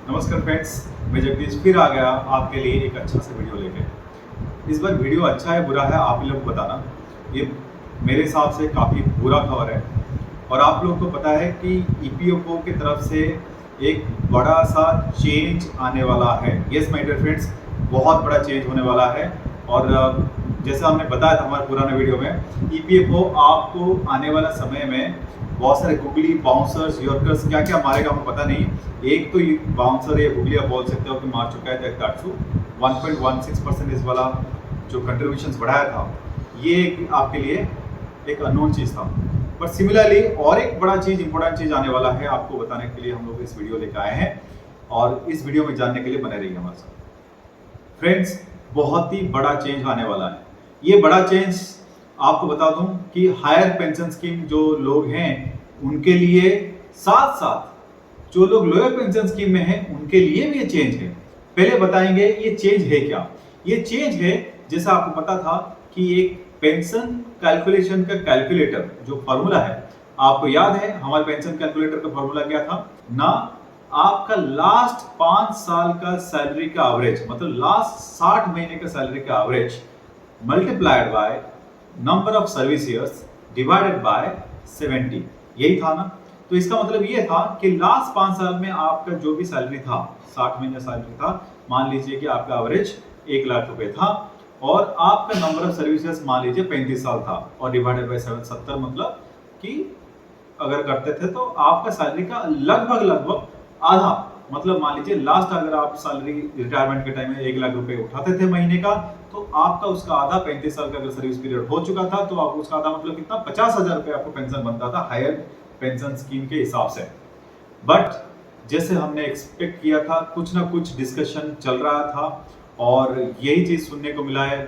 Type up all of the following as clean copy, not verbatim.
नमस्कार फ्रेंड्स, मैं जगदीश फिर आ गया आपके लिए एक अच्छा सा वीडियो लेके। इस बार वीडियो अच्छा है बुरा है आप ही लोग बताना। ये मेरे हिसाब से काफ़ी बुरा खबर है और आप लोग को पता है कि ईपीएफओ की तरफ से एक बड़ा सा चेंज आने वाला है। यस माय डियर फ्रेंड्स, बहुत बड़ा चेंज होने वाला है। और जैसा हमने बताया था हमारे पुराने वीडियो में, ईपीएफओ आपको आने वाला समय में बहुत सारे गुगली बाउंसर्स यॉर्कर्स क्या क्या मारेगा हमें पता नहीं। एक तो बाउंसर या गुगली आप बोल सकते हो कि मार चुका है दैट्सू 1.16% वाला जो कंट्रीब्यूशन बढ़ाया था, ये आपके लिए एक अननोन चीज़ था। बट सिमिलरली और एक बड़ा चीज़, इंपॉर्टेंट चीज़ आने वाला है आपको बताने के लिए हम लोग इस वीडियो लेकर आए हैं और इस वीडियो में जानने के लिए बने रहिए हमारे साथ। फ्रेंड्स, बहुत ही बड़ा चेंज आने वाला है। ये बड़ा चेंज आपको बता दूं कि हायर पेंशन स्कीम जो लोग हैं उनके लिए, साथ साथ जो लोग लोअर पेंशन स्कीम में हैं उनके लिए भी ये चेंज है। पहले बताएंगे ये चेंज है क्या। ये चेंज है, जैसा आपको पता था कि एक पेंशन कैलकुलेशन का कैलकुलेटर जो फॉर्मूला है, आपको याद है हमारे पेंशन कैलकुलेटर का फॉर्मूला क्या था ना? आपका लास्ट 5 साल का सैलरी का एवरेज, मतलब लास्ट 60 महीने का सैलरी का average multiplied by number of service years divided by 70, यही था ना? तो इसका मतलब ये था कि लास्ट 5 साल में आपका जो भी सैलरी था, 60 महीने सैलरी था, मान लीजिए कि आपका एवरेज 1 लाख रुपए था और आपका नंबर ऑफ सर्विसेज मान लीजिए 35 साल था और डिवाइडेड बाय 70, मतलब कि अगर करते थे तो आपका सैलरी का लगभग आधा, मतलब मान लीजिए लास्ट अगर आप सैलरी रिटायरमेंट के टाइम में 1 लाख रुपए उठाते थे महीने का, तो आपका उसका आधा 35 साल का अगर सर्विस पीरियड हो चुका था तो आप उसका आधा मतलब कितना 50,000 रुपए आपको पेंशन बनता था हायर पेंशन स्कीम के हिसाब से। बट जैसे हमने एक्सपेक्ट किया था, कुछ ना कुछ डिस्कशन चल रहा था और यही चीज सुनने को मिला है।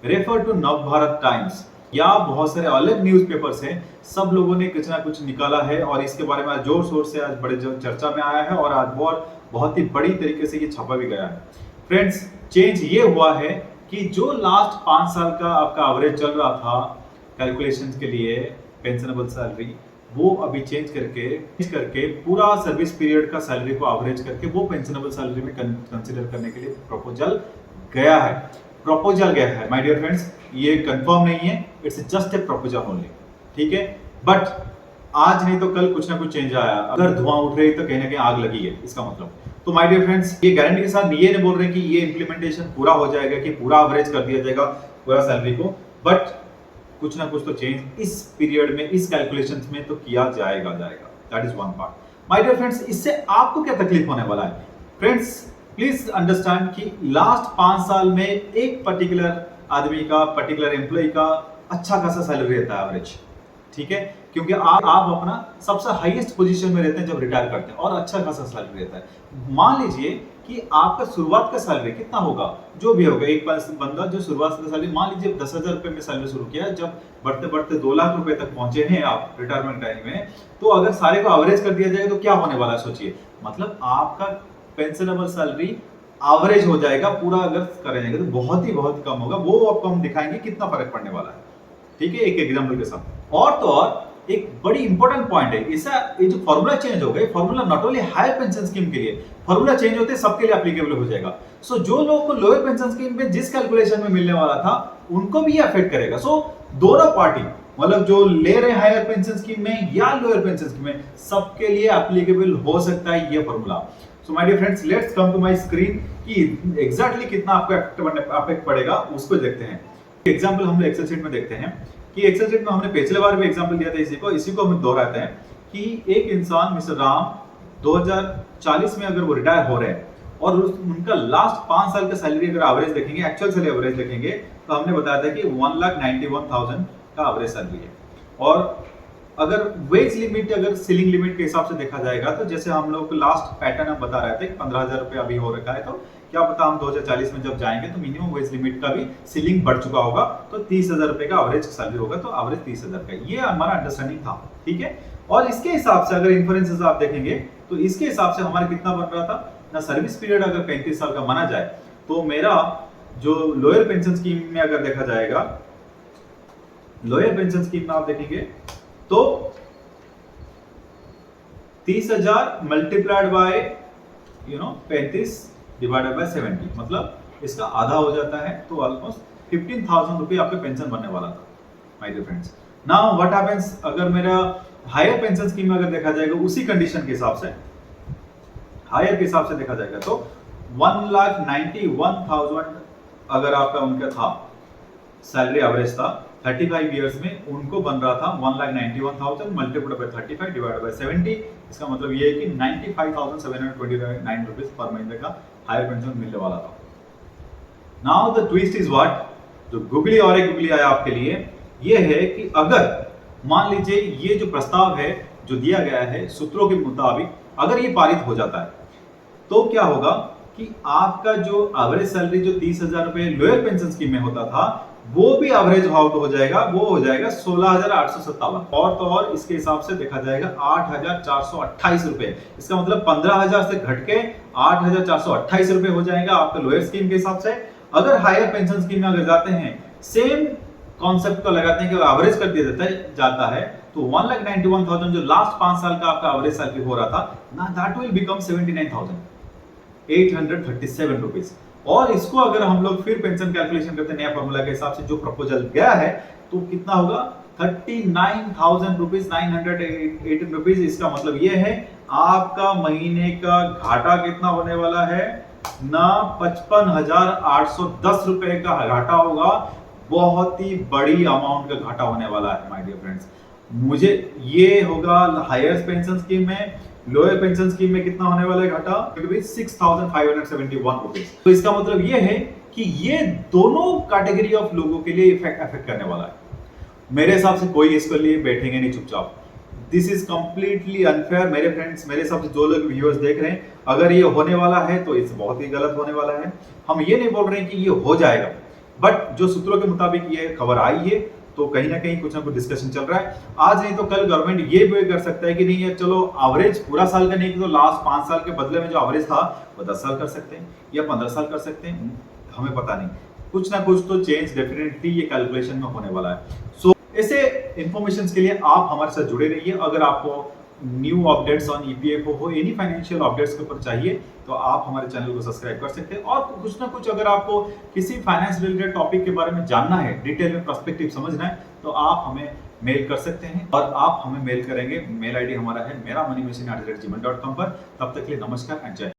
रेफर टू नवभारत टाइम्स या बहुत सारे अलग न्यूज़पेपर्स हैं, सब लोगों ने कुछ ना कुछ निकाला है और इसके बारे में आज जोर शोर से आज बड़े चर्चा में आया है और आज बहुत ही बड़ी तरीके से ये छपा भी गया है। फ्रेंड्स, चेंज ये हुआ है कि जो लास्ट 5 साल का आपका एवरेज चल रहा था कैलकुलेशन के लिए पेंशनेबल सैलरी, वो अभी चेंज करके पूरा सर्विस पीरियड का सैलरी को एवरेज करके वो पेंशनेबल सैलरी में कंसीडर करने के लिए प्रपोजल गया है माय डियर फ्रेंड्स। ये कंफर्म नहीं है, it's just a proposal only, ठीक है? बट आज नहीं तो कल कुछ ना कुछ चेंज आया। अगर धुआं उठ रही तो कहीं ना कहीं आग लगी है, इसका मतलब। तो माय डियर फ्रेंड्स, ये गारंटी के साथ ये नहीं बोल रहे कि ये इंप्लीमेंटेशन पूरा हो जाएगा, कि पूरा एवरेज कर दिया जाएगा पूरा सैलरी को, बट कुछ ना कुछ तो चेंज इस पीरियड में, इस कैलकुलेशन में तो किया जाएगा। That is one part my dear friends. इससे आपको क्या तकलीफ होने वाला है? फ्रेंड्स, प्लीज अंडरस्टैंड कि लास्ट 5 साल में एक पर्टिकुलर आदमी का, पर्टिकुलर एम्प्लॉय का अच्छा खासा सैलरी रहता है एवरेज, ठीक है? क्योंकि आप अपना सबसे हाईएस्ट पोजीशन में रहते हैं जब रिटायर करते हैं और अच्छा खासा सैलरी रहता है। मान लीजिए कि आपका शुरुआत का सैलरी कितना होगा, जो भी होगा, एक बंदा जो शुरुआत का सैलरी मान लीजिए 10,000 रुपए में सैलरी शुरू किया, जब बढ़ते बढ़ते 2 लाख रुपए तक पहुंचे हैं आप रिटायरमेंट टाइम में, तो अगर सारे को एवरेज कर दिया जाए तो क्या होने वाला है सोचिए। मतलब आपका पेंशनेबल सैलरी एवरेज हो जाएगा पूरा, अगर करेंगे तो बहुत ही कम होगा। वो आपको हम दिखाएंगे कितना फर्क पड़ने वाला है, ठीक है, एक एग्जांपल के साथ। और तो और एक बड़ी इंपॉर्टेंट पॉइंट है, ये जो फॉर्मूला चेंज हो गए, formula not only higher pension scheme के लिए, फॉर्मूला चेंज होते सबके लिए एप्लीकेबल हो जाएगा। सो जो लोगों को लोअर पेंशन स्कीम में जिस कैलकुलेशन में मिलने वाला था उनको भी ये अफेक्ट करेगा। सो दोनों पार्टी, मतलब जो ले रहे हैं हायर पेंशन स्कीम में या लोअर पेंशन स्कीम में, सबके लिए एप्लीकेबल हो सकता है ये formula. So my dear friends, let's come to my screen कि एग्जैक्टली कितना आपको अफेक्ट पड़ेगा उसको देखते हैं। एग्जांपल हम एक्सेल शीट में देखते हैं कि एक्सेल शीट में हमने पिछले बार भी एग्जांपल दिया था, इसी को हम दोहराते हैं कि एक इंसान मिस्टर राम 2040 में अगर वो रिटायर हो रहे हैं और उनका लास्ट 5 साल का सैलरी अगर एवरेज देखेंगे, एक्चुअल सैलरी एवरेज देखेंगे, तो हमने बताया था कि 1,91,000 का एवरेज सैलरी है। और अगर वेज लिमिट, अगर सीलिंग लिमिट के हिसाब से देखा जाएगा, तो जैसे हम लोग लास्ट पैटर्न हम बता रहे थे 15,000 रुपए अभी हो रखा है, तो क्या पता हम 2040 में जब जाएंगे तो मिनिमम वेज लिमिट का भी सीलिंग बढ़ चुका होगा, तो 30,000 रुपए का एवरेज सैलरी होगा, तो एवरेज 30,000 का, ये हमारा अंडरस्टैंडिंग था, ठीक है? और इसके हिसाब से अगर इन्फ्रेंसेस आप देखेंगे तो इसके हिसाब से हमारा कितना बन रहा था ना, सर्विस पीरियड अगर 35 साल का माना जाए तो मेरा जो लोअर पेंशन स्कीम में अगर देखा जाएगा, लोअर पेंशन स्कीम में आप देखेंगे तो 30,000 मल्टीप्लाइड बाय 35 डिवाइडेड बाय 70, मतलब इसका आधा हो जाता है, तो ऑलमोस्ट 15,000 रुपये आपका पेंशन बनने वाला था my dear friends. Now what happens अगर मेरा हायर पेंशन स्कीम में अगर देखा जाएगा उसी कंडीशन के हिसाब से, हायर के हिसाब से देखा जाएगा तो 1,91,000 अगर आपका उनका था सैलरी एवरेज था 35 इयर्स में, उनको बन रहा था 1,91,000 मल्टीप्लाइड बाय 35 डिवाइडेड बाय 70। इसका मतलब ये है कि 95,729 रुपीस पर महीने का हायर पेंशन मिलने वाला था। Now the twist is what, जो गुगली और एक गुगली आया आपके लिए, ये है कि अगर मान लीजिए ये जो प्रस्ताव है जो दिया गया है सूत्रों के मुताबिक अगर ये पारित हो जाता है तो क्या होगा कि आपका जो एवरेज सैलरी जो 30,000 रुपए लोअर पेंशन स्कीम में होता था वो भी एवरेज आउट हो जाएगा, वो हो जाएगा 16,857, और तो और इसके हिसाब से देखा जाएगा 8,428 रुपए। इसका मतलब 15,000 से घट के 8,428 रुपए हो जाएगा आपका लोअर स्कीम के हिसाब से। अगर हायर पेंशन स्कीम में अगर जाते हैं सेम कॉन्सेप्ट को लगाते हैं कि एवरेज कर दिया जाता है तो 1,91,000 जो लास्ट 5 साल का आपका एवरेज सैलरी हो रहा था ना, दैट विल बिकम 79,837 रुपीज। और इसको अगर हम लोग फिर पेंशन कैलकुलेशन करते हैं नया फॉर्मूला के हिसाब से जो प्रपोजल गया है तो कितना होगा 39,000 रुपीज 918 रुपीज। इसका मतलब ये है आपका महीने का घाटा कितना होने वाला है ना, 55,810 रुपए का घाटा होगा। बहुत ही बड़ी अमाउंट का घाटा होने वाला है माय डियर फ्रेंड्स। मुझे ये होगा हायर पेंशन स्कीम में, लोअर पेंशन स्कीम में कितना होने वाला है घाटा, 6,571 रुपीज। तो इसका मतलब ये है कि ये दोनों कैटेगरी ऑफ लोगों के लिए अफेक्ट करने वाला है। मेरे हिसाब से कोई इसके लिए बैठेंगे नहीं चुपचाप। दिस इज कंप्लीटली अनफेयर मेरे फ्रेंड्स। मेरे हिसाब से जो लोग व्यूअर्स देख रहे हैं अगर ये होने वाला है तो इस बहुत ही गलत होने वाला है। हम ये नहीं बोल रहे हैं कि ये हो जाएगा, बट जो सूत्रों के मुताबिक ये खबर आई है तो कहीं ना कहीं कुछ ना कुछ डिस्कशन चल रहा है। आज नहीं तो कल गवर्नमेंट ये भी कर सकता है कि नहीं, चलो एवरेज पूरा साल का नहीं तो लास्ट 5 साल के बदले में जो एवरेज था वो 10 साल कर सकते हैं या 15 साल कर सकते हैं, हमें पता नहीं। कुछ ना कुछ तो चेंज डेफिनेटली ये कैलकुलेशन में होने वाला है। सो ऐसे इंफॉर्मेशन के लिए आप हमारे साथ जुड़े रहिए। अगर आपको न्यू अपडेट्स ऑन ईपीएफओ हो, एनी फाइनेंशियल अपडेट्स के ऊपर चाहिए तो आप हमारे चैनल को सब्सक्राइब कर सकते हैं। और कुछ ना कुछ अगर आपको किसी फाइनेंस रिलेटेड टॉपिक के बारे में जानना है, डिटेल में पर्सपेक्टिव समझना है तो आप हमें मेल कर सकते हैं और आप हमें मेल करेंगे। मेल आईडी हमारा है meramoneyMachine@gmail.com पर। तब तक के लिए नमस्कार एंड जय।